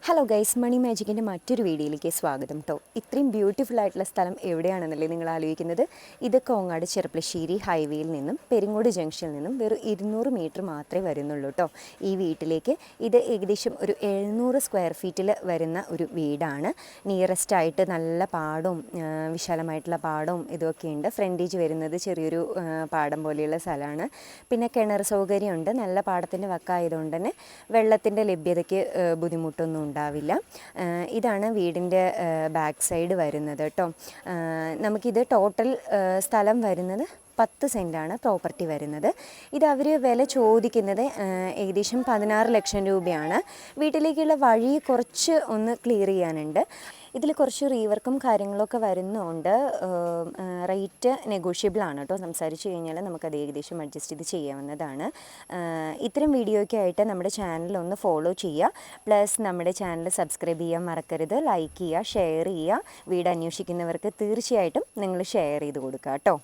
Hello guys, മണി മാജിക്കിൻ്റെ മറ്റൊരു വീഡിയോയിലേക്ക് സ്വാഗതം കേട്ടോ. ഇത്രയും ബ്യൂട്ടിഫുൾ ആയിട്ടുള്ള സ്ഥലം എവിടെയാണെന്നല്ലേ നിങ്ങൾ ആലോചിക്കുന്നത്? ഇത് കോങ്ങാട് ചെർപ്പളശ്ശേരി ഹൈവേയിൽ നിന്നും പെരിങ്ങോട് ജംഗ്ഷനിൽ നിന്നും വെറും 200 മീറ്റർ മാത്രമേ വരുന്നുള്ളൂ കേട്ടോ ഈ വീട്ടിലേക്ക്. ഇത് ഏകദേശം ഒരു 700 സ്ക്വയർ ഫീറ്റിൽ വരുന്ന ഒരു വീടാണ്. നിയറസ്റ്റ് ആയിട്ട് നല്ല പാടവും വിശാലമായിട്ടുള്ള പാടവും ഇതൊക്കെ ഉണ്ട്. ഫ്രണ്ടേജ് വരുന്നത് ചെറിയൊരു പാടം പോലെയുള്ള സ്ഥലമാണ്. പിന്നെ കിണർ സൗകര്യമുണ്ട്. നല്ല പാടത്തിൻ്റെ വക്കായതുകൊണ്ട് തന്നെ വെള്ളത്തിൻ്റെ ലഭ്യതയ്ക്ക് ബുദ്ധിമുട്ടൊന്നും ഉണ്ടാവില്ല. ഇതാണ് വീടിൻ്റെ ബാക്ക് സൈഡ് വരുന്നത് കേട്ടോ. നമുക്കിത് ടോട്ടൽ സ്ഥലം വരുന്നത് 10 സെൻറ്റാണ് പ്രോപ്പർട്ടി വരുന്നത്. ഇത് അവർ വില ചോദിക്കുന്നത് ഏകദേശം 16 ലക്ഷം രൂപയാണ്. വീട്ടിലേക്കുള്ള വഴി കുറച്ച് ഒന്ന് ക്ലിയർ ചെയ്യാനുണ്ട്. ഇതിൽ കുറച്ച് റീവർക്കും കാര്യങ്ങളൊക്കെ വരുന്നുണ്ട്. റേറ്റ് നെഗോഷ്യബിൾ ആണ് കേട്ടോ. സംസാരിച്ച് കഴിഞ്ഞാൽ നമുക്കത് ഏകദേശം അഡ്ജസ്റ്റ് ചെയ്ത് ചെയ്യാവുന്നതാണ്. ഇത്തരം വീഡിയോയ്ക്ക് ആയിട്ട് നമ്മുടെ ചാനൽ ഒന്ന് ഫോളോ ചെയ്യുക. പ്ലസ് നമ്മുടെ ചാനൽ സബ്സ്ക്രൈബ് ചെയ്യാൻ മറക്കരുത്. ലൈക്ക് ചെയ്യുക, ഷെയർ ചെയ്യുക. വീട് അന്വേഷിക്കുന്നവർക്ക് തീർച്ചയായിട്ടും നിങ്ങൾ ഷെയർ ചെയ്ത് കൊടുക്കുക കേട്ടോ.